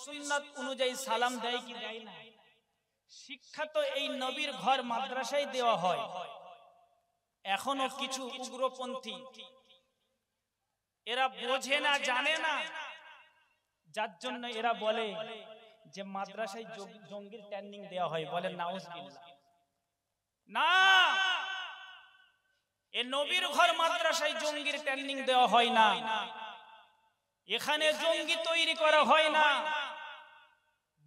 সুন্নাত অনুযায়ী সালাম দেয় কি দেয় না? শিক্ষা তো এই নবীর ঘর মাদ্রাসায় দেওয়া হয়। এখনো কিছু উগ্রপন্থী এরা বোঝে না, জানে না, যার জন্য এরা বলে যে মাদ্রাসায় জঙ্গির ট্রেনিং দেওয়া হয়। বলে নাউজুবিল্লাহ। না, এ নবীর ঘর মাদ্রাসায় জঙ্গির ট্রেনিং দেওয়া হয় না। এখানে জঙ্গি তৈরি করা হয় না,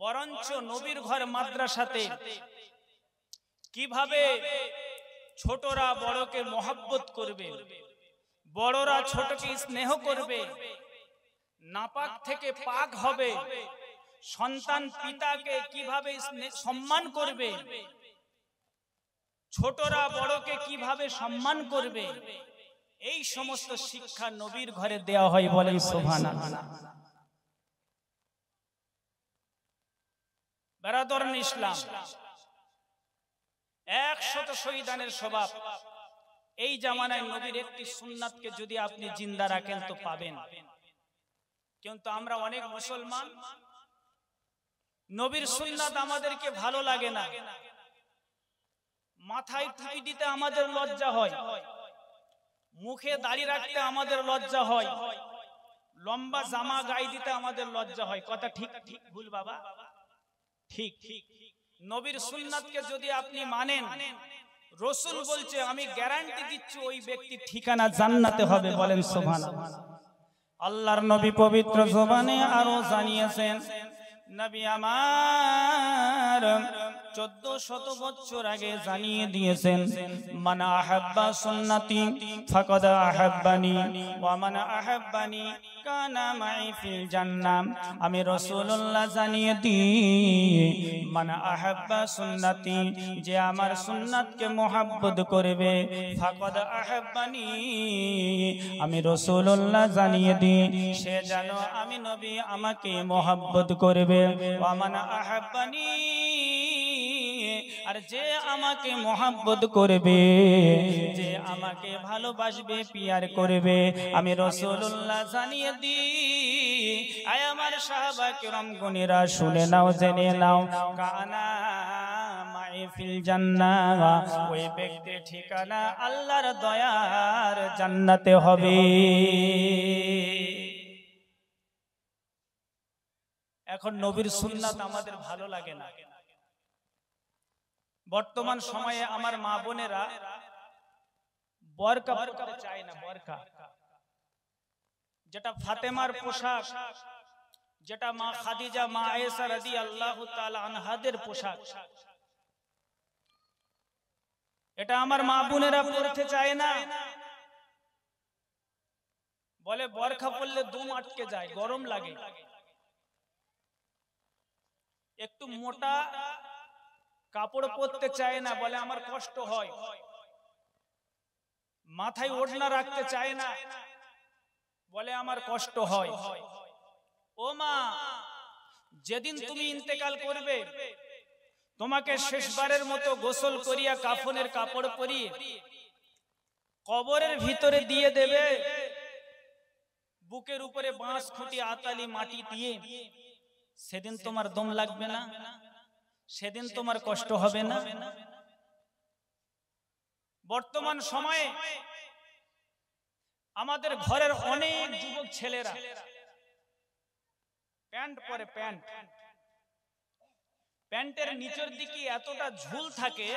বরঞ্চ নবীর ঘর মাদ্রাসাতে কিভাবে ছোটরা বড়কে মহব্বত করবে, বড়রা ছোটকে স্নেহ করবে, নাপাক থেকে পাক হবে, সন্তান পিতাকে কিভাবে সম্মান করবে, ছোটরা বড়কে কিভাবে সম্মান করবে, এই সমস্ত শিক্ষা নবীর ঘরে দেওয়া হয়। বলেন সুবহানাল্লাহ। বেরাদরন ইসলাম, 100 শহীদানের স্বভাব। এই জামানায় নবীর একটি সুন্নাতকে যদি আপনি জিন্দা রাখেন তো পাবেন। কিন্তু আমরা অনেক মুসলমান নবীর সুন্নাত আমাদেরকে ভালো লাগে না। মাথায় টুপি দিতে আমাদের লজ্জা হয়, মুখে দাড়ি রাখতে আমাদের লজ্জা হয়, লম্বা জামা গায়ে দিতে আমাদের লজ্জা হয়। কথা ঠিক ঠিক ভুল বাবা? ঠিক। নবীর সুন্নাতকে যদি আপনি মানেন, রাসূল বলছে, আমি গ্যারান্টি দিচ্ছি ওই ব্যক্তির ঠিকানা জান্নাতে হবে। বলেন সুবহানাল্লাহ। আল্লাহর নবী পবিত্র জবানে আরো জানিয়েছেন, নবী আমার 1400 বছর আগে জানিয়ে দিয়েছেন, মান আহাব্বা সুন্নতি ফাকাদ আহাব্বানি ওয়া মান আহাব্বানি কানা মাই ফিল জান্নাহ। আমি রাসূলুল্লাহ জানিয়ে দিই, মান আহাব্বা সুন্নতি, যে আমার সুন্নাতকে মহব্বত করবে, ফাকাদ আহাব্বানি, আমি রাসূলুল্লাহ জানিয়ে দিই, সে যেন আমি নবী আমাকে মহব্বত করবে। ওয়া মান আহাব্বানি, আর যে আমাকে মহব্বত করবে, যে আমাকে ভালোবাসবে, পিয়ার করবে, আমি রাসূলুল্লাহ জানিয়ে দিই। আয় আমার সাহাবা কিরাম গুণীরা, শুনে নাও, জেনে নাও, কানা মাই ফিল জান্নাহ, ওই ব্যক্তির ঠিকানা আল্লাহর দয়ার জান্নাতে হবে। এখন নবীর সুন্নাত আমাদের ভালো লাগে না। বর্তমান সময়ে আমার মা বোনেরা বরকা পরতে চায় না। বরকা, যেটা ফাতেমার পোশাক, যেটা মা খাদিজা, মা আয়েশা রাদিয়াল্লাহু তাআলা আনহাদের পোশাক, এটা আমার মা বোনেরা পরতে চায় না। বলে বরকা পরলে দম আটকে যায়, গরম লাগে। একটু মোটা কাপড় পরতে চায় না, বলে আমার কষ্ট হয়। মাথায় ওড়না রাখতে চায় না, বলে আমার কষ্ট হয়। ও মা, যেদিন তুমি ইন্তেকাল করবে, তোমাকে শেষবারের মতো গোসল করিয়া কাফনের কাপড় পরিয়ে কবরের ভিতরে দিয়ে দেবে, বুকের উপরে বাঁশ খুঁটি আতালি মাটি দিয়ে, সেদিন তোমার দম লাগবে না? সেদিন তোমার কষ্ট হবে না? বর্তমান সময়ে আমাদের ঘরের অনেক যুবক ছেলেরা প্যান্ট পরে, প্যান্টের নিচের দিকে এতটা ঝুল থাকে,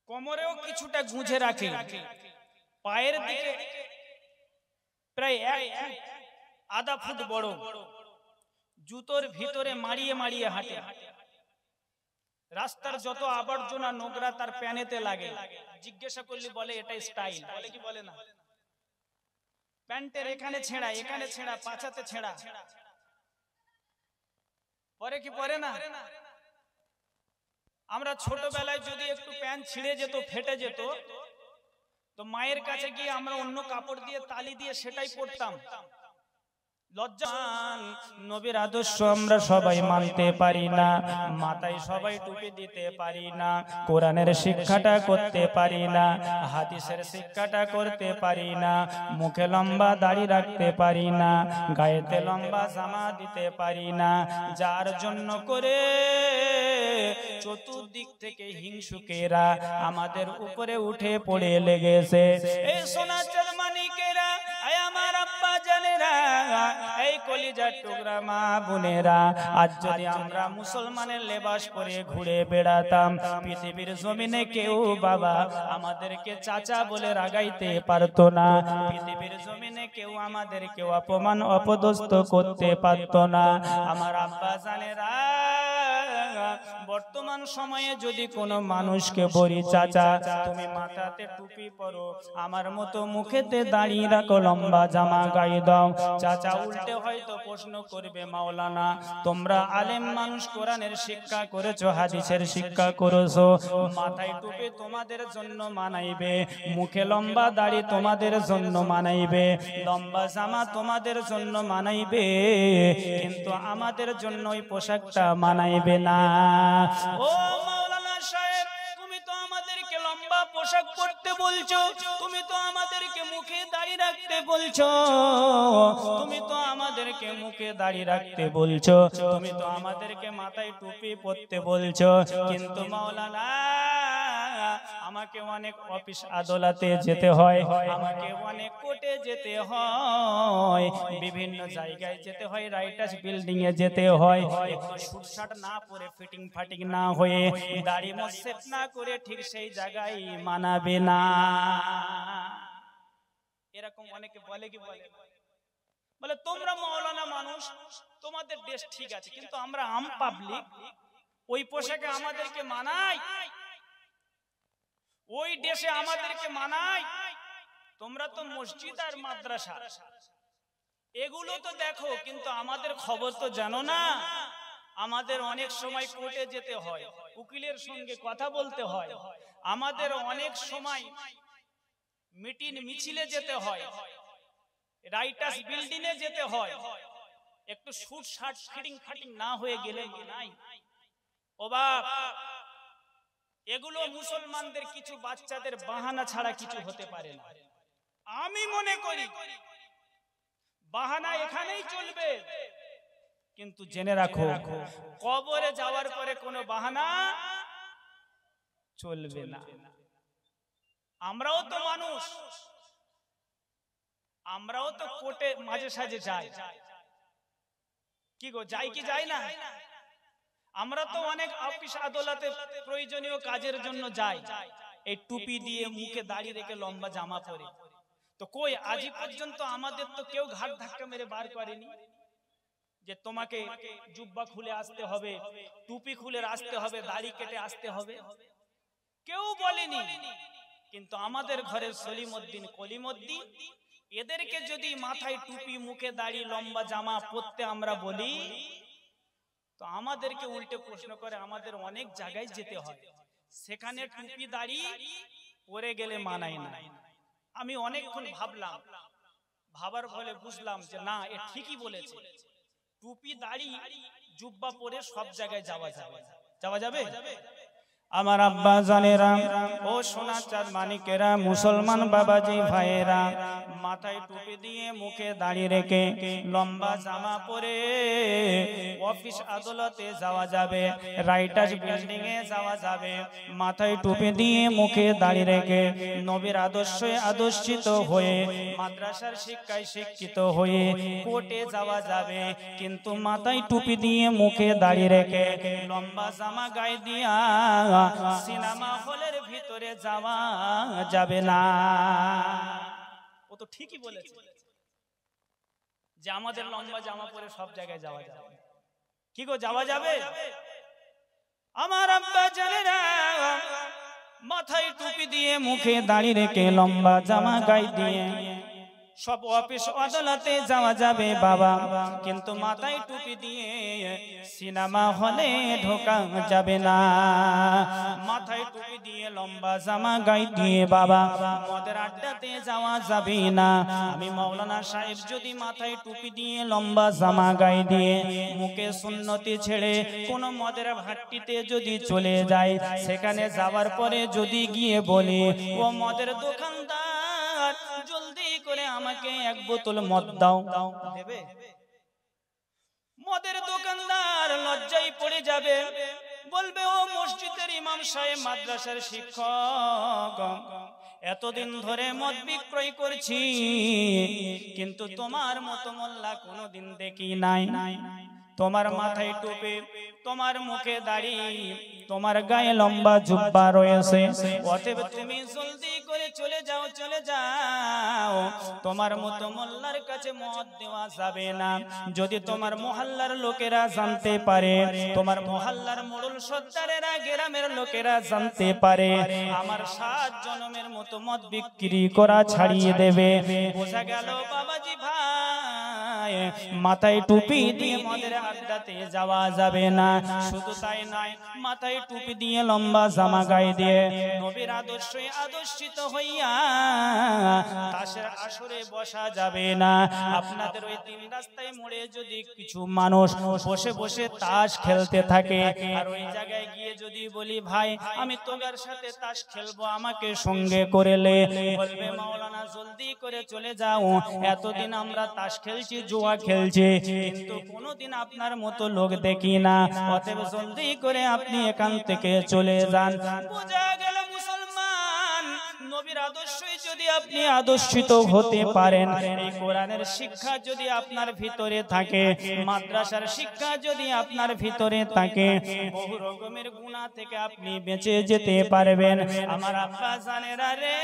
কোমরেও কিছুটা গুঁজে রাখে, পায়ের দিকে প্রায় 1.5 ফুট বড়, জুতোর ভিতরে মারিয়ে মারিয়ে হাঁটে। রাস্তার যত আবর্জনা নোংরা তার প্যানেতে লাগে। জিজ্ঞাসা করলে বলে এটাই স্টাইল। বলে কি বলে না? প্যান্টের এখানে ছেঁড়া, এখানে ছেঁড়া, পাছাতে ছেঁড়া, পরে কি পরে না? আমরা ছোটবেলায় যদি একটু প্যান্ট ছিঁড়ে যেত, ফেটে যেত, তো মায়ের কাছে গিয়ে আমরা অন্য কাপড় দিয়ে তালি দিয়ে সেটাই পরতাম। লজ্জান নবীর আদর্শ আমরা সবাই মানতে পারি না, মাথায় সবাই টুপি দিতে পারি না, কোরআনের শিক্ষাটা করতে পারি না, হাদিসের শিক্ষাটা করতে পারি না, মুখে লম্বা দাড়ি রাখতে পারি না, গায়েতে লম্বা জামা দিতে পারি না, যার জন্য করে চতুর্দিক থেকে হিংসুকেরা আমাদের উপরে উঠে পড়ে লেগেছে। এই সোনার মানিকেরা, এই আমার আব্বা জানেরা, এই কলিজার টুকরা মা বোনেরা, আজ যদি আমরা মুসলমানের লেবাস পরে ঘুরে বেড়াতাম, পৃথিবীর জমিনে কেউ বাবা আমাদেরকে চাচা বলে রাগাইতে পারতো না, পৃথিবীর জমিনে কেউ আমাদেরকে অপমান অপদস্থ করতে পারতো না। আমার আব্বা জানেরা, বর্তমান সময়ে যদি কোনো মানুষকে বলি চাচা তুমি মাথাতে টুপি পরো, আমার মতো মুখেতে দাঁড়িয়ে রাখো, লম্বা জামা গায়ে দাও, চাচা উল্টে হয়তো প্রশ্ন করবে মাওলানা তোমরা আলেম মানুষ, কোরআনের শিক্ষা করেছো, হাদিসের শিক্ষা করেছো, মাথায় টুপি তোমাদের জন্য মানাইবে, মুখে লম্বা দাড়ি তোমাদের জন্য মানাইবে, লম্বা জামা তোমাদের জন্য মানাইবে, কিন্তু আমাদের জন্য ওই পোশাকটা মানাইবে না। ও মাওলানা সাহেব, তুমি তো আমাদেরকে লম্বা পোশাক পরতে বলছো, তুমি তো আমাদেরকে মুখে দাড়ি রাখতে বলছো, তুমি তো আমাদেরকে মুখে দাড়ি রাখতে বলছো, তুমি তো আমাদেরকে মাথায় টুপি পরতে বলছো, কিন্তু মাওলানা আমাকে অনেক অফিস আদালতে যেতে হয়, আমাকে অনেক কোর্টে যেতে হয়, বিভিন্ন জায়গায় যেতে হয়, রাইটার্স বিল্ডিং এ যেতে হয়, শুটশাট না পরে ফিটিং ফাটিং না হয়ে দাড়ি মোছেট না করে ঠিক সেই জায়গায় মানাবে না। এরকম অনেকে বলে কি বলে তোমরা মাওলানা মানুষ, তোমাদের দেশ ঠিক আছে, কিন্তু আমরা আম পাবলিক, ওই পোশাকে আমাদেরকে মানায়, ওই দেশে আমাদেরকে মানায়, তোমরা তো মসজিদ আর মাদ্রাসা এগুলো তো দেখো, কিন্তু আমাদের খবর তো জানো না। আমাদের অনেক সময় কোর্টে যেতে হয়, উকিলের সঙ্গে কথা বলতে হয়, আমাদের অনেক সময় মিটিং মিছিলে যেতে হয়, রাইটার্স বিল্ডিং এ যেতে হয়, একটু শুট শার্ট ফিটিং ফাটিং না হয়ে গেলে মানাই। ও বাপ, এগুলো মুসলমানদের কিছু বাচ্চাদের বাহানা ছাড়া কিছু হতে পারে না। আমি মনে করি বাহানা এখানেই চলবে, কিন্তু জেনে রাখো কবরে যাওয়ার পরে কোনো বাহানা চলবে না। আমরাও তো মানুষ, আমরাও তো কোর্টে মাঝে সাঝে যাই, কি গো যাই কি যাই না? আমরা তো অনেক অফিস আদালতে প্রয়োজনীয় কাজের জন্য যাই, এই টুপি দিয়ে মুখে দাড়ি রেখে লম্বা জামা পরে, তো কই আজই পর্যন্ত আমাদের তো কেউ ঘাট ধাক্কা মেরে বার করেনি যে তোমাকে জুব্বা খুলে আসতে হবে, টুপি খুলে আসতে হবে, দাড়ি কেটে আসতে হবে, কেউ বলেনি। কিন্তু আমাদের ঘরের সলিমউদ্দিন কলিমউদ্দিন এদেরকে যদি মাথায় টুপি মুখে দাড়ি লম্বা জামা পরতে আমরা বলি, তো আমাদেরকে উল্টে প্রশ্ন করে, আমাদের অনেক জায়গায় যেতে হয়, সেখানে টুপি দাড়ি পরে গেলে মানায় না। আমি অনেকক্ষণ ভাবলাম, ভাবার ফলে বুঝলাম যে না, এ ঠিকই বলেছে, টুপি দাড়ি জুব্বা পরে সব জায়গায় যাওয়া যাবে, যাওয়া যাবে। আমার আব্বা জানেরা, ও সোনার চাঁদ মানিকেরা, মুসলমান বাবাজি ভাইয়েরা, মাথায় টুপি দিয়ে মুখে দাড়ি রেখে লম্বা জামা পরে অফিস আদালতে যাওয়া যাবে, রাইটার্স বিল্ডিং এ যাওয়া যাবে, মাথায় টুপি দিয়ে মুখে দাড়ি রেখে নবীর আদর্শে আদর্শিত হয়ে মাদ্রাসার শিক্ষায় শিক্ষিত হয়ে কোর্টে যাওয়া যাবে, কিন্তু মাথায় টুপি দিয়ে মুখে দাড়ি রেখে লম্বা জামা গায়ে দিয়া সিনেমা হলের ভিতরে যাওয়া যাবে না। ও তো ঠিকই বলেছে যে আমাদের লম্বা জামা পরে সব জায়গায় যাওয়া যাবে, কি গো যাওয়া যাবে? আমার আব্বা জানেরা, মাথায় টুপি দিয়ে মুখে দাড়ি রেখে লম্বা জামা গায়ে দিয়ে সব অফিস আদালতে যাওয়া যাবে বাবা, কিন্তু মাথায় টুপি দিয়ে সিনেমা হলে ঢোকা যাবে না। মাথায় টুপি দিয়ে লম্বা জামা গায়ে দিয়ে বাবা মদের আড্ডাতে যাওয়া যাবে না। আমি মাওলানা সাহেব যদি মাথায় টুপি দিয়ে লম্বা জামা গায়ে দিয়ে মুখে সুন্নতি ছেড়ে কোন মদের ভাট্টিতে যদি চলে যায়, সেখানে যাওয়ার পরে যদি গিয়ে বলি, ও মদের দোকানদার জলদি করে আমাকে এক বোতল মদ দাও, দেবে? মদের দোকানদার লজ্জায় পড়ে যাবে, বলবে, ও মসজিদের ইমাম সাহেব, মাদ্রাসার শিক্ষক, এতদিন ধরে মদ বিক্রয় করছি, কিন্তু তোমার মতো মোল্লা কোনোদিন দেখি নাই। তোমার মাথায় টুপি, তোমার মুখে দাড়ি, তোমার গায়ে লম্বা জুব্বা রয়েছে, অতএব তুমি জলদি করে চলে যাও, চলে যাও। তোমার মতো মোল্লার কাছে মদ দেওয়া যাবে না। যদি তোমার মহল্লার লোকেরা জানতে পারে, তোমার মহল্লার মোড়ল সর্দারেরা, গ্রামের লোকেরা জানতে পারে, আমার 7 জন্মের মতো মদ বিক্রি করা ছাড়িয়ে দেবে। বোঝা গেল বাবাজি ভাই, মাথায় টুপি দিয়ে মদের আড্ডাতে যাওয়া যাবে না। শুধু তাই নয়, মাথায় টুপি দিয়ে লম্বা জামা গায়ে দিয়ে নবীর আদর্শে আদর্শিত হইয়া তাসের আসরে বসা যাবে না। আপনাদের ওই 3 রাস্তায় মোড়ে যদি কিছু মানুষ বসে বসে তাস খেলতে থাকে, আর ওই জায়গায় গিয়ে যদি বলি, ভাই আমি তোমার সাথে তাস খেলবো, আমাকে সঙ্গে করেলে, বলবে, মাওলানা জলদি করে চলে যাও, এতদিন আমরা তাস খেলছি, জুয়া খেলছি, কিন্তু কোনোদিন আপনার মতো লোক দেখি না, অতএব জলদি করে আপনি এখান থেকে চলে যান। বোঝা গেল মুসলমান, নবীর আদর্শে যদি আপনি আদর্শিত হতে পারেন, এই কোরআনের শিক্ষা যদি আপনার ভিতরে থাকে, মাদ্রাসার শিক্ষা যদি আপনার ভিতরে থাকে, বহু রকমের গুনাহ থেকে আপনি বেঁচে যেতে পারবেন। আমার আব্বা জানেরা রে,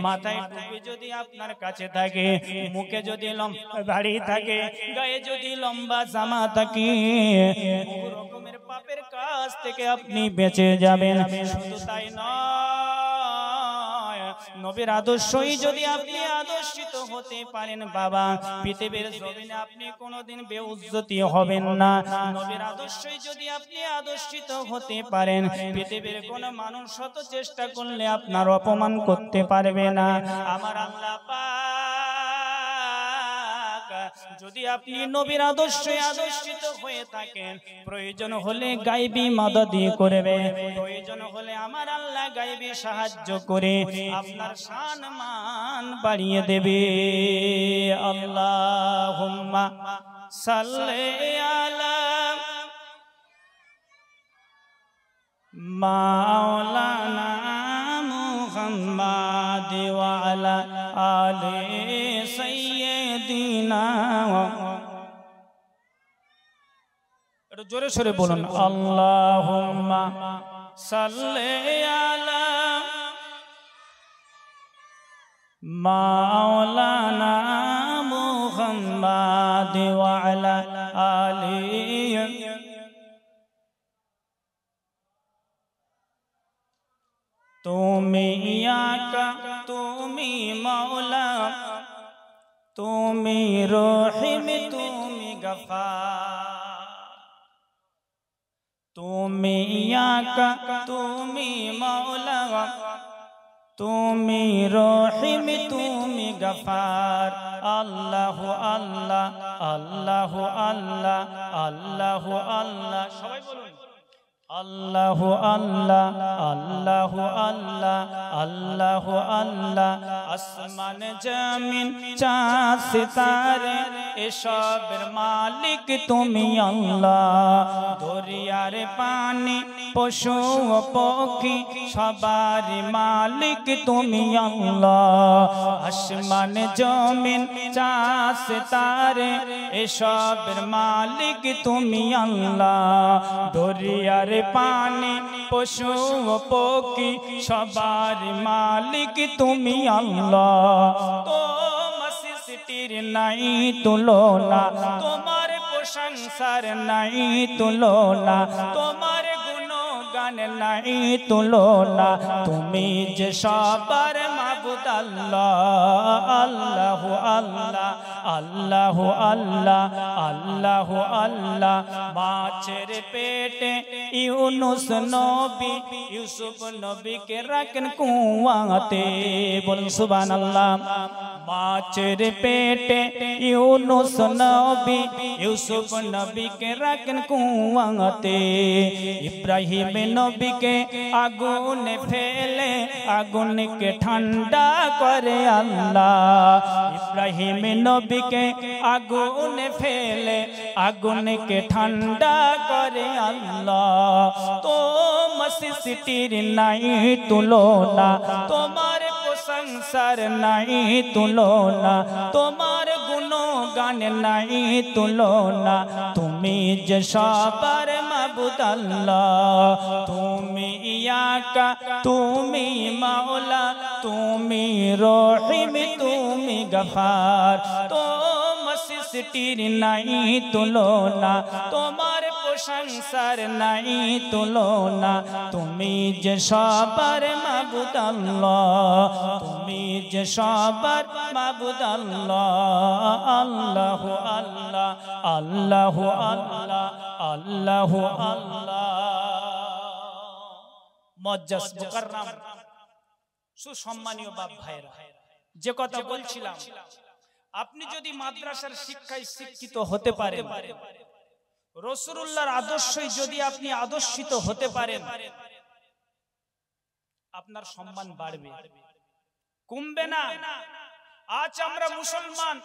মাথায় টুপি যদি আপনার কাছে থাকে, মুখে যদি লম্বা দাড়ি থাকে, গায়ে যদি লম্বা জামা থাকে, বহু রকমের পাপের কাজ থেকে আপনি বেঁচে যাবেন। শুধু তাই নয়, নবীর আদর্শই যদি আপনি আদর্শিত হতে পারেন বাবা, পৃথিবীর জমিনে আপনি কোনোদিন বেউজ্জতি হবেন না। নবীর আদর্শই যদি আপনি আদর্শিত হতে পারেন, পৃথিবীর কোন মানুষ শত চেষ্টা করলে আপনার অপমান করতে পারবে না। আমার আল্লাহ পাক যদি আপনি নবীর আদর্শে আদর্শিত হয়ে থাকেন, প্রয়োজন হলে গায়বী মাদদ করবে, প্রয়োজন হলে আমার আল্লাহ গায়বী সাহায্য করে আপনার শান মান বাড়িয়ে দেবে। আল্লাহুম্মা সাল্লি আলা মাওলানা মুহাম্মাদ ওয়া আলা আলি সাইয়্যিদিনা। একটু জোরে সরে বলুন, আল্লাহুম্মা সাল্লি আলা মাওলানা মুহাম্মাদ ওয়া আলা আলি। তুমি আকা, তুমি মাওলা, তুমি রহিম, তুমি গফার। তুমি আকা, তুমি মাওলা, তুমি রহিম, তুমি গফার। আল্লাহ আল্লাহ আল্লাহ আল্লাহ আল্লাহ আল্লাহ, সবাই বলুন, আল্লাহ আল্লাহ আল্লাহ আল্লাহ আল্লাহ আল্লাহ। আসমান জমিন চাঁদ সিতারে এসবের মালিক তুমি আল্লাহ। দরিয়ার পানি পশু ও পক্ষী সবার মালিক তুমি আল্লাহ। আসমান জমিন চাঁদ সিতারে এসবের মালিক তুমি আল্লাহ। দরিয়ার পানি পশু ও পক্ষী সবার মালিক তুমি আল্লাহ। তোমার সৃষ্টির নাই তুলনা, তোমার প্রশংসার নাই তুলনা, তোমার গুণগান নাই তুলনা। তুমি যে সবার মাবুদ মাবুদ আল্লাহ আল্লাহ আল্লাহ আল্লাহ আল্লাহ আল্লাহ আল্লাহ মাছের পেটে ইউনুস নবী ইউসুফ নবীকে রাখেন কুয়াতে বলুন সুবহানাল্লাহ মাছের পেটে ইউনুস নবী ইউসুফ নবীকে রাখেন কুয়াতে ইব্রাহিম নবীকে আগুনে ফেলে আগুনকে ঠান্ডা করে আল্লাহ ইব্রাহিম নবীকে আগুনে ফেলে আগুনকে ঠান্ডা করে আল্লাহ তো মসজিদের নাই তুলনা তোমার সংসার নাই তুলনা তোমার গুণগান নাই তুলনা তুমি যে সবার মাবুদ আল্লাহ তুমি ইয়াকা তুমি মাওলা তুমি রহিম তুমি গফার তো সৃষ্টির নাই তুলনা তোমার প্রশংসার নাই তুলনা তুমি যে সবার মাবুদ আল্লাহ তুমি যে সবার মাবুদ আল্লাহ আল্লাহ আল্লাহ আল্লাহ আল্লাহ আল্লাহ আল্লাহ মুআজ্জাজ মুকাররম সুসম্মানীয় বাপ ভাইরা যে কথা বলছিলাম আপনি যদি মাদ্রাসার শিক্ষায় শিক্ষিত হতে পারেন রাসূলুল্লাহর আদর্শে যদি আপনি আদর্শিত হতে পারেন আপনার সম্মান বাড়বে কমবে না আজ আমরা মুসলমান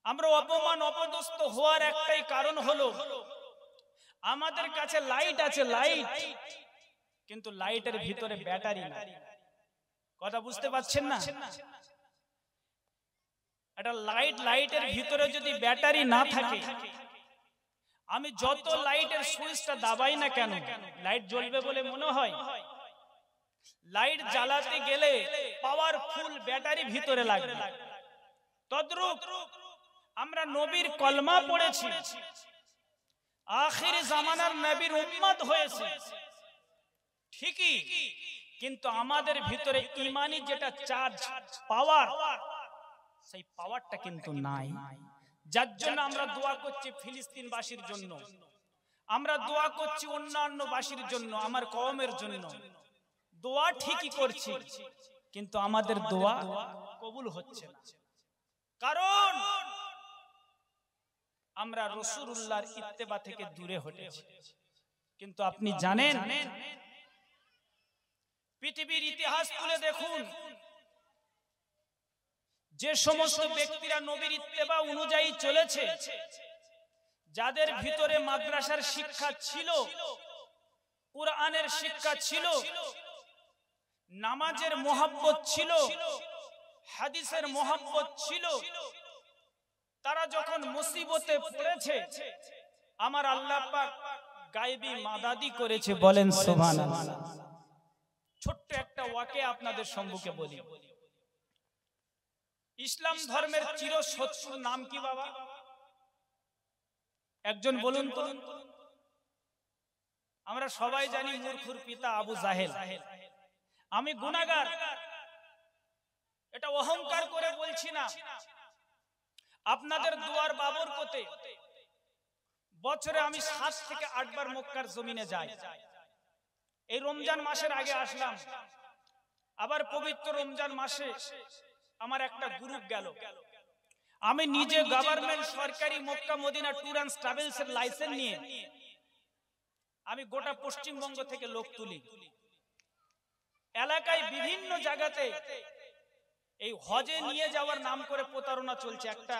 আমরা অপমান অপদস্থ হওয়ার একটাই কারণ হলো আমাদের কাছে লাইট আছে লাইট কিন্তু লাইটের ভিতরে ব্যাটারি নাই কথা বুঝতে পারছেন না এটা লাইটের ভিতরে যদি ব্যাটারি না থাকে আমি যত লাইটের সুইচটা দাবাই না কেন লাইট জ্বলবে বলে মনে হয় লাইট জ্বালাতে গেলে পাওয়ারফুল ব্যাটারি ভিতরে লাগবে তদ্রূপ আমরা নবীর কলমা পড়েছি আখির জামানার নবীর উম্মত হয়েছে ঠিকই কিন্তু আমাদের ভিতরে ঈমানি যেটা চার্জ পাওয়ার সেই পাওয়ারটা কিন্তু নাই যার জন্য আমরা দোয়া করছি ফিলিস্তিনবাসীর জন্য আমরা দোয়া করছি অন্যান্য বাসীর জন্য আমার কওমের জন্য দোয়া ঠিকই করছি কিন্তু আমাদের দোয়া কবুল হচ্ছে না কারণ আমরা রাসূলুল্লাহর ইত্তেবা থেকে দূরে হটেছি কিন্তু আপনি জানেন পৃথিবীর ইতিহাস তুলে দেখুন যে সমস্ত ব্যক্তিরা নবীর ইত্তেবা অনুযায়ী চলেছে যাদের ভিতরে মাদ্রাসার শিক্ষা ছিল কুরআনের শিক্ষা ছিল নামাজের মহব্বত ছিল হাদিসের মহব্বত ছিল তারা যখন মুসিবতে পড়েছে আমার আল্লাহ পাক গায়েবী মাদাদি করেছে বলেন সুবহানাল্লাহ ছোট্ট একটা ওয়াকিয়া আপনাদের সম্মুখে বলি ইসলাম ধর্মের চিরশত্রুর নাম কি বাবা একজন বলুন তো আমরা সবাই জানি মূর্খের পিতা আবু জাহেল আমি গুনাহগার এটা অহংকার করে বলছি না আপনাদের দুয়ার বাবরকতে বছরে আমি 7 থেকে 8 বার মক্কার জমিনে যাই এই রমজান মাসের আগে আসলাম আবার পবিত্র রমজান মাসে আমার একটা গ্রুপ গেল আমি নিজে গভর্নমেন্ট সরকারি Mecca Medina tour and travels এর লাইসেন্স নিয়ে আমি গোটা পশ্চিমবঙ্গ থেকে লোক তুলি এলাকায় বিভিন্ন জায়গাতে এই হজে নিয়ে যাওয়ার নাম করে প্রতারণা চলছে একটা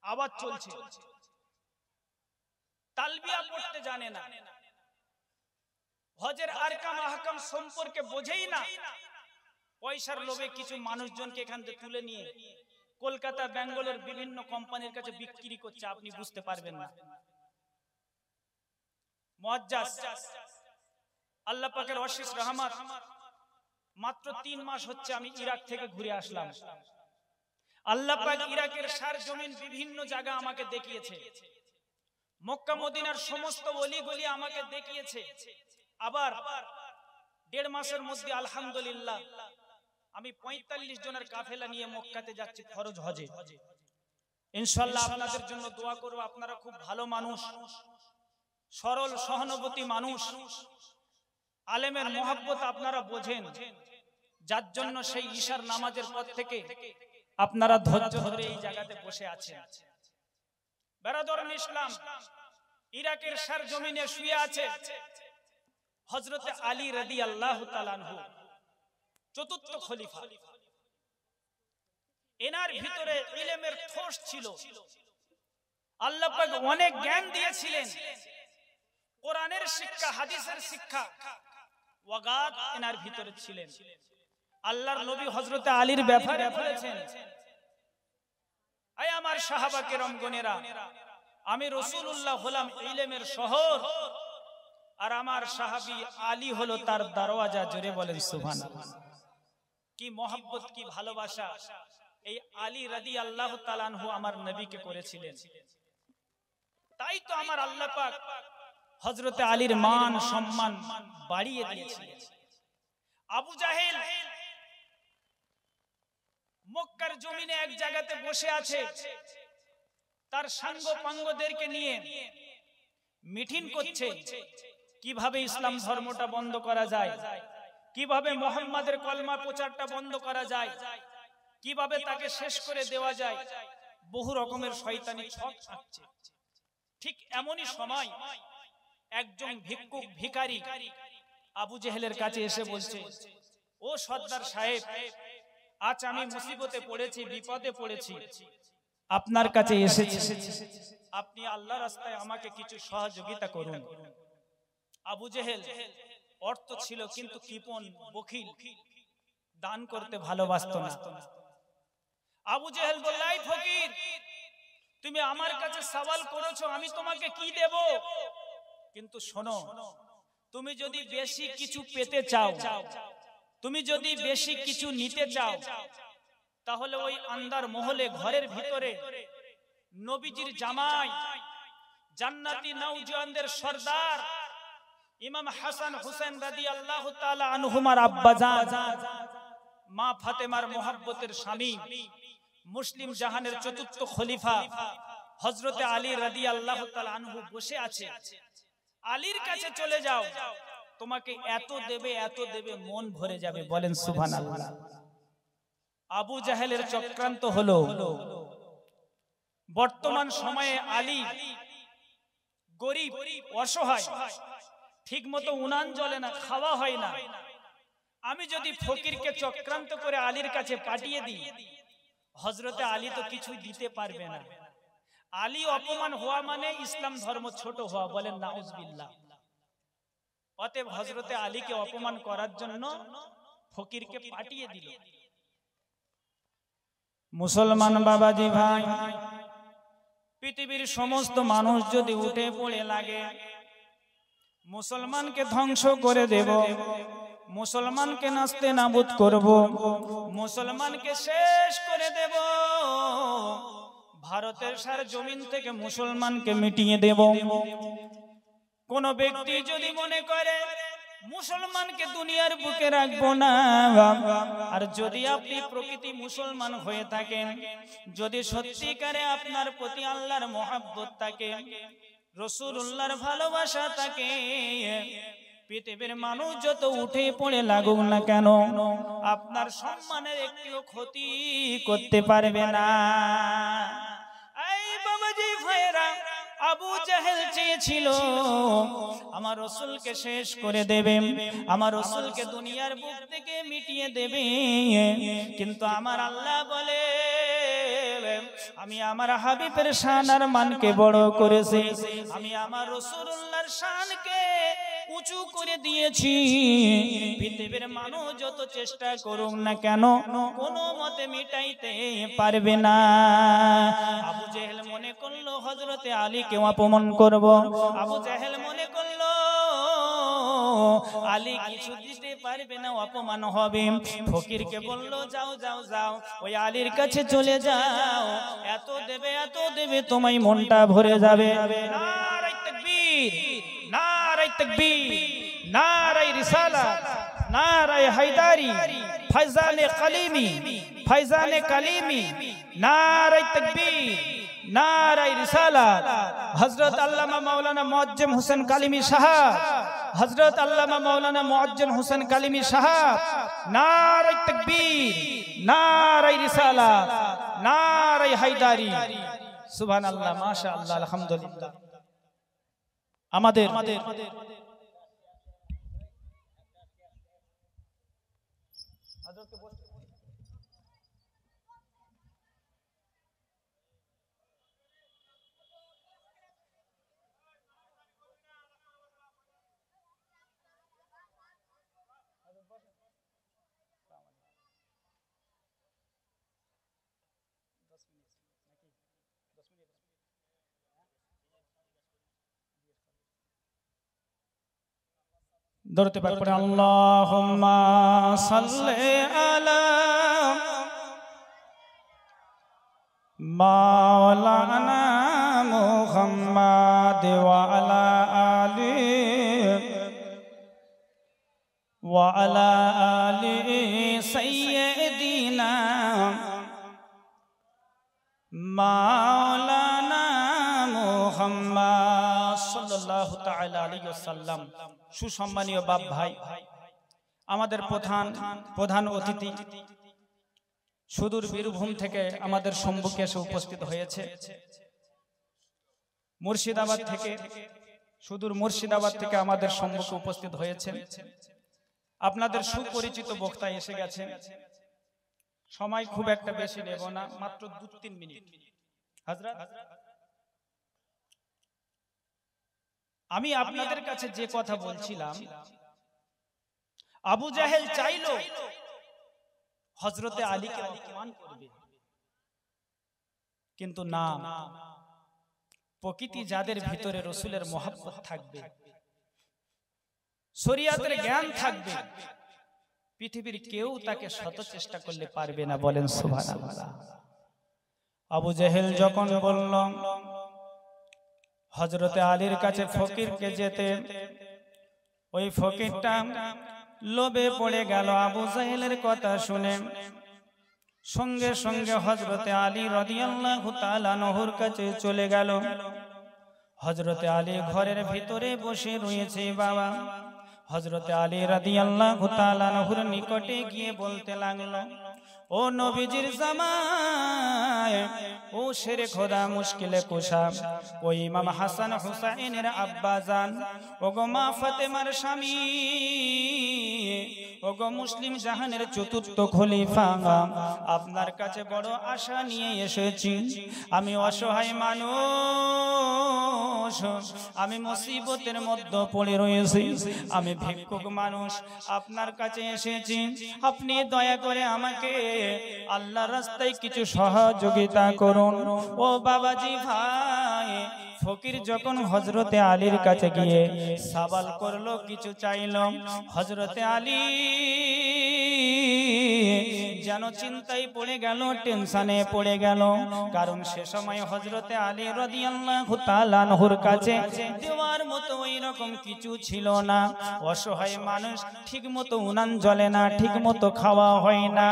আওয়াজ চলছে তালবিয়া পড়তে জানে না হজের আরকাম আহকাম সম্পর্কে বোঝেই না পয়সার লোভে কিছু মানুষজনকে এখান থেকে তুলে নিয়ে কলকাতা বেঙ্গলের বিভিন্ন কোম্পানির কাছে বিক্রি করছে আপনি বুঝতে পারবেন না মুআজ্জাজ আল্লাহ পাকের অশেষ রহমত মাত্র 3 মাস হচ্ছে আমি ইরাক থেকে ঘুরে আসলাম আল্লাহ পাক ইরাকের সারজমিন বিভিন্ন জায়গা আমাকে দেখিয়েছে মক্কা মদিনার সমস্ত অলিগলি আমাকে দেখিয়েছে আবার 1.5 মাসের মধ্যে আলহামদুলিল্লাহ আমি 45 জনের কাফেলা নিয়ে মক্কাতে যাচ্ছি ফরজ হজে। ইনশাআল্লাহ আপনাদের জন্য দোয়া করব। আপনারা খুব ভালো মানুষ, সরল সহানুভূতি মানুষ, আলেমের মহব্বত আপনারা বোঝেন, যার জন্য সেই ঈশার নামাজের পর থেকে আপনারা ধৈর্য ধরে এই জায়গাতে বসে আছেন। বেরাদরান ইসলাম, ইরাকের সরজমিনে শুয়ে আছে হযরত আলী রাদিয়াল্লাহু তাআলা আনহু, চতুর্থ খলিফা। এনার ভিতরে ইলমের ঠোঁস ছিল, আল্লাহ পাক অনেক জ্ঞান দিয়েছিলেন। কোরআনের শিক্ষা, হাদিসের শিক্ষা ওয়াগাত এনার ভিতরে ছিলেন। আল্লাহর নবী হযরত আলীর ব্যাপারে বলেছেন, আয় আমার সাহাবা কেরামগণেরা, আমি রাসূলুল্লাহ হলাম ইলমের শহর, আর আমার সাহাবী আলী হলো তার দরওয়াজা। জোরে বলেন সুবহানাল্লাহ। কি মহব্বত, কি ভালোবাসা এই আলী রাদিয়াল্লাহু তাআলা আনহু আমার নবীকে করেছিলেন। তাই তো আমার আল্লাহ পাক হযরত আলীর মান সম্মান বাড়িয়ে দিয়েছিলেন। আবু জাহেল মক্কার জমিনে এক জায়গাতে বসে আছে, তার সাঙ্গ পাঙ্গদেরকে নিয়ে মিটিং করছে কিভাবে ইসলাম ধর্মটা বন্ধ করা যায়, কিভাবে মুহাম্মাদের কলমা প্রচারটা বন্ধ করা যায়, কিভাবে তাকে শেষ করে দেওয়া যায়। বহু রকমের শয়তানি ছক আঁকছে। ঠিক এমনই সময় একজন ভিক্ষুক ভিখারি আবু জেহেলের কাছে এসে বলছে, ও সর্দার সাহেব, আজ আমি মুসিবতে পড়েছি, বিপদে পড়েছি, আপনার কাছে এসেছি, আপনি আল্লাহর রাস্তায় আমাকে কিছু সহযোগিতা করুন। আবু জেহেল অর্থ ছিল কিন্তু কৃপণ, বখিল, দান করতে ভালোবাসতো না। আবু জেহেল বলল, এই ফকির, তুমি আমার কাছে সওয়াল করেছো, আমি তোমাকে কি দেব? কিন্তু শোনো, তুমি যদি বেশি কিছু পেতে চাও, তুমি যদি বেশি কিছু নিতে চাও, তাহলে ওই আন্দার মহলে ঘরের ভিতরে নবীজির জামাই, জান্নাতি নওজওয়ানদের সরদার ইমাম হাসান হুসেন রাদিয়াল্লাহু তাআলা আনহুমার আব্বাজান, মা ফাতেমার মোহাব্বতের স্বামী, মুসলিম জাহানের চতুর্থ খলিফা হযরত আলী রাদিয়াল্লাহু তাআলা আনহু বসে আছে। আলীর কাছে চলে যাও, তোমাকে এত দেবে, এত দেবে, মন ভরে যাবে। বলেন সুবহানাল্লাহ। আবু জাহেলের চক্রান্ত হলো, বর্তমান সময়ে আলী গরিব, অসহায়, ঠিক মতো উনান জ্বলে না, খাওয়া হয় না। আমি যদি ফকিরকে চক্রান্ত করে আলীর কাছে পাঠিয়ে দিই, হযরতে আলী তো কিছুই দিতে পারবে না। আলী অপমান হওয়া মানে ইসলাম ধর্ম ছোট হওয়া। বলেন নাউজুবিল্লাহ। অতএব হযরতে আলীকে অপমান করার জন্য ফকিরকে পাঠিয়ে দিল। মুসলমান বাবাজি ভাই, পৃথিবীর সমস্ত মানুষ যদি উঠে পড়ে লাগে, মুসলমানকে ধ্বংস করে দেব, মুসলমানকে নাস্তে নাবুদ করব, মুসলমানকে শেষ করে দেব, ভারতের সারা জমিন থেকে মুসলমানকে মিটিয়ে দেব। কোন ব্যক্তি যদি মনে করে মুসলমানকে দুনিয়ার বুকে রাখবো না, আর যদি আপনি প্রকৃতি মুসলমান হয়ে থাকেন, যদি সত্যিকারে আপনার প্রতি আল্লাহর মহব্বত থাকে, রাসূলুল্লাহর ভালোবাসা থাকে, পৃথিবীর মানুষ যত উঠে পড়ে লাগুক না কেন, আপনার সম্মানের একটিও ক্ষতি করতে পারবে না। এই বাবাজি ভাইরা, আবু জাহেল চেয়েছিল আমার রাসূলকে শেষ করে দেবে, আমার রাসূলকে দুনিয়ার বুক থেকে মিটিয়ে দেবে, কিন্তু আমার আল্লাহ বলে, আমি আমার হাবিবের শান আর মানকে বড় করেছি, আমি আমার রাসূলুল্লাহর শানকে উঁচু করে দিয়েছি। পৃথিবীর মানুষ যত চেষ্টা করুক না কেন, কোনো মতে মিটাইতে পারবে না। আবু জেহেল মনে করলো হযরতে আলীকে অপমান করব। আবু জেহেল মনে করলো আলী কিছু দিতে পারবে না, অপমান হবে। ফকিরকে বলল, যাও যাও যাও, ওই আলীর কাছে চলে যাও, এত দেবে, এত দেবে, তোমায় মনটা ভরে যাবে। নারায়ে তাকবীর, নারায়ে তাকবীর, নারায়ে রিসালাত, নারায়ে হায়দারি, फैजाने कलीमी, फैजाने कलीमी, नारे तकबीर, नारे रिसालत। हजरत अल्लामा मौलाना मुअज्जम हुसैन कालिमी साहब, हजरत अल्लामा मौलाना मुअज्जम हुसैन कालिमी साहब, नारे तकबीर, नारे रिसालत, नारे हैदारी। सुबहानाल्लाह, माशाअल्लाह, अल्हम्दुलिल्लाह। আমাদের दौड़ते पाक पढ़े अल्लाहुम्मा सल्ले अला मौलाना मुहम्मद व अला आलि सय्यिदीना मौलाना मुहम्मद सल्लल्लाहु ताआला अलैहि वसल्लम। सुसम्मानीय बाप भाई, আমাদের প্রধান অতিথি সুদূর বীরভূম থেকে আমাদের সম্মুখে এসে উপস্থিত হয়েছে। মুর্শিদাবাদ থেকে, সুদূর মুর্শিদাবাদ থেকে আমাদের সম্মুখে উপস্থিত হয়েছে। আপনাদের সুপরিচিত বক্তা এসে গেছেন। সময় খুব একটা বেশি নেব না, মাত্র 2-3 মিনিট। হযরত, আমি আপনাদের কাছে যে কথা বলছিলাম, আবু জাহেল চাইলো হযরতে আলীকে অপমান করবে, কিন্তু না, প্রকৃতি যাদের ভিতরে রাসূলের মহব্বত থাকবে, শরীয়তের জ্ঞান থাকবে, পৃথিবীর কেউ তাকে শত চেষ্টা করলে পারবে না। বলেন সুবহানাল্লাহ। আবু জাহেল যখন বলল হযরতে আলীর কাছে ফকিরকে যেতে, ওই ফকিরটা লোভে পড়ে গেল আবু জাহেলের কথা শুনে। সঙ্গে সঙ্গে হযরতে আলী রাদিয়াল্লাহু তাআলা আনহুর কাছে চলে গেল। হযরতে আলী ঘরের ভিতরে বসে রয়েছে বাবা। হযরতে আলী রাদিয়াল্লাহু তাআলা আনহুর নিকটে গিয়ে বলতে লাগলো, ও নবীজির জামাই, ও শেরে খোদা মুশকিলে কুশা, ও ইমাম হাসান হুসাইনের আব্বা জান, ও গো মা ফাতেমার স্বামী, ও গো মুসলিম জাহানের চতুর্থ খলিফা, আপনার কাছে বড় আশা নিয়ে এসেছি। আমি অসহায় মানুষ, আমি মুসিবতের মধ্যে পড়ে রয়েছি, আমি ভিক্ষুক মানুষ, আপনার কাছে এসেছি। আপনি দয়া করে আমাকে আল্লাহর রাস্তায় কিছু সহযোগিতা করুন। ও বাবাজি ভাই, ফকির যখন হযরতে আলীর কাছে গিয়ে সওয়াল করলো, কিছু চাইলো, হযরতে আলী যেন চিন্তায় পড়ে গেল, টেনশনে পড়ে গেল। কারণ সে সময় হযরতে আলী রাদিয়াল্লাহু তাআলা আনহুর কাছে দেওয়ার মতো ওই রকম কিছু ছিল না। অসহায় মানুষ, ঠিক মতো উনান জ্বলে না, ঠিক মতো খাওয়া হয় না,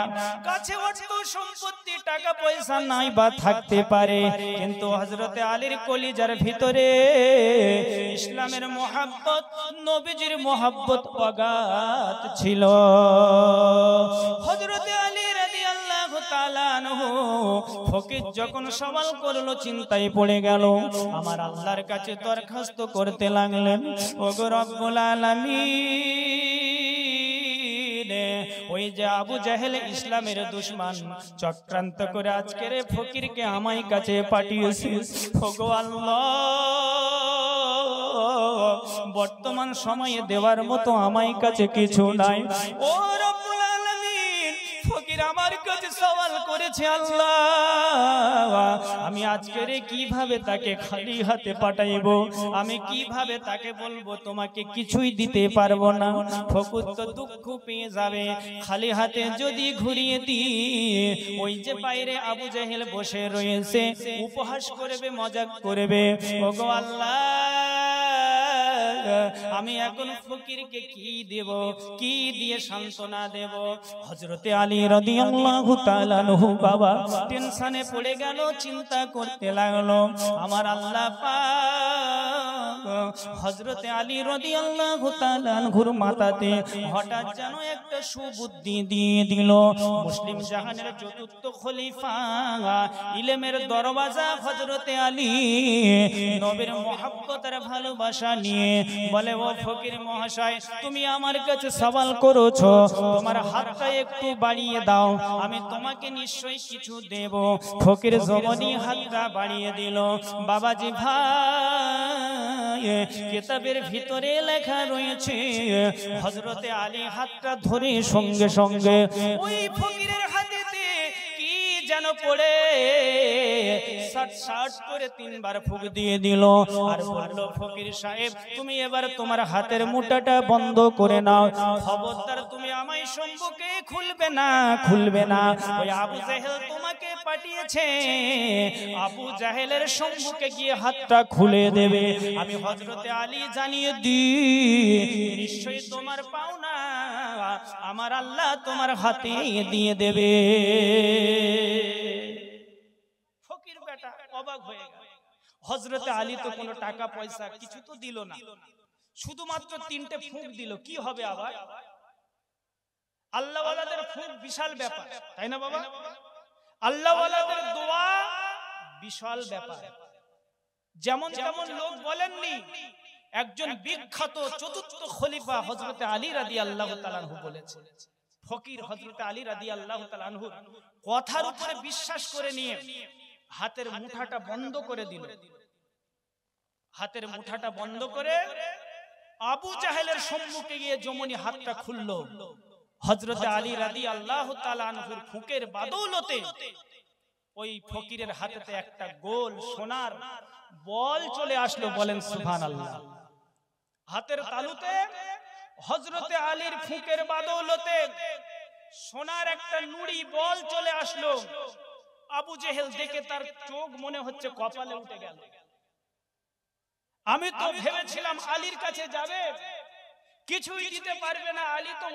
কাছে অর্থ সম্পত্তি টাকা পয়সা নাই বা থাকতে পারে, কিন্তু হযরতে আলীর কলিজার ভিতরে ইসলামের মহব্বত, নবীজির মহব্বত অগাধ ছিল। হযরতে আলী রাদিয়াল্লাহু তাআলা আনহু ফকির যখন সওয়াল করলো, চিন্তায় পড়ে গেল, আমার আল্লাহর কাছে দরখাস্ত করতে লাগলেন, ওগো রব্বুল আলামিন, ওই যে আবু জাহেল ইসলামের দুশমন চক্রান্ত করে আজকের ফকিরকে আমার কাছে পাঠিয়েছে, ওগো আল্লাহ, বর্তমান সময়ে দেওয়ার মতো আমার কাছে কিছু নাই। ও রব্বুল আলামিন, ফকির আমার কাছে সওয়াল করেছে, আল্লাহ, আমি আজকের কিভাবে তাকে খালি হাতে পাঠাইবো, আমি কিভাবে তাকে বলবো তোমাকে কিছুই দিতে পারবো না। ফকির তো দুঃখ পেয়ে যাবে, খালি হাতে যদি ঘুরিয়ে দিই, ওই যে বাইরে আবু জাহেল বসে রয়েছে, উপহাস করবে, মজাক করবে। ওগো আল্লাহ, আমি এখন ফকিরকে কি দেব, কি দিয়ে সান্ত্বনা দেব? হযরতে আলী রাদিয়াল্লাহু তাআলা আনহু বাবা টেনশনে পড়ে গেল, চিন্তা করতে লাগলো। আমার আল্লাহ পাক হযরতে আলী রাদিয়াল্লাহু তাআলা আনহুর মাথাতে হঠাৎ যেন একটা সুবুদ্ধি দিয়ে দিল। মুসলিম জাহানের চতুর্থ খলিফা, ইলমের দরওয়াজা হযরতে আলী নবীর মহব্বত আর ভালোবাসা নিয়ে বলে, ও ফকির মহাশয়, তুমি আমার কাছে সওয়াল করেছো, তোমার হাতটা একটু বাড়িয়ে দাও, আমি তোমাকে নিশ্চয়ই কিছু দেব। ফকির জমনি হাতটা বাড়িয়ে দিল। বাবাজি ভাই, কিতাবের ভিতরে লেখা রয়েছে হযরতে আলী হাতটা ধরে সঙ্গে সঙ্গে ওই ফকিরের হাতেতে কি যেন পড়ে শট করে 3 বার ফুঁক দিয়ে দিল আর বলল, ফকির সাহেব, তুমি এবার তোমার হাতের মুঠাটা বন্ধ করে নাও, খবরদার তুমি আমায় সম্মুখে খুলবে না, খুলবে না। ওই আবু জাহেল তোমাকে পাঠিয়েছে, আবু জাহেলের সম্মুখে গিয়ে হাতটা খুলে দেবে। আমি হযরতে আলী জানিয়ে দিই, নিশ্চয়ই তোমার পাওনা আমার আল্লাহ তোমার হাতে দিয়ে দেবে। ফকির বেটা অবাক হয়ে গেল। হযরতে আলী তো কোনো টাকা পয়সা কিছু তো দিল না, শুধুমাত্র 3টে ফুঁক দিল। কি হবে আবার? আল্লাহ ওয়ালাদের ফুঁক বিশাল ব্যাপার, তাই না বাবা? আল্লাহ ওয়ালাদের দোয়া বিশাল ব্যাপার। যেমন তেমন লোক বলেননি, একজন বিখ্যাত চতুর্থ খলিফা হযরতে আলী রাদিয়াল্লাহু তাআলা আনহু বলেছেন। ফকির হযরতে আলী রাদিয়াল্লাহু তাআলা আনহুর কথার উপরে বিশ্বাস করে নিয়ে হাতের মুঠাটা বন্ধ করে দিল। হাতের মুঠাটা বন্ধ করে আবু জাহেলের সম্মুখে গিয়ে যমনি হাতটা খুলল। হযরতে আলী রাদিয়াল্লাহু তাআলা আনহুর ফুঁকের বাদৌলতে ওই ফকিরের হাতেতে একটা গোল সোনার বল চলে আসলো। বলেন সুবহানাল্লাহ। হাতের তালুতে হযরতে আলীর ফুঁকের বাদৌলতে সোনার একটা নুড়ি বল চলে আসলো। আবু জেহেল দেখে তার চোখ মনে হচ্ছে কপালে উঠে গেল। আমি তো ভেবেছিলাম আলীর কাছে যাবে, কিছুই দিতে পারবে না, আলী তো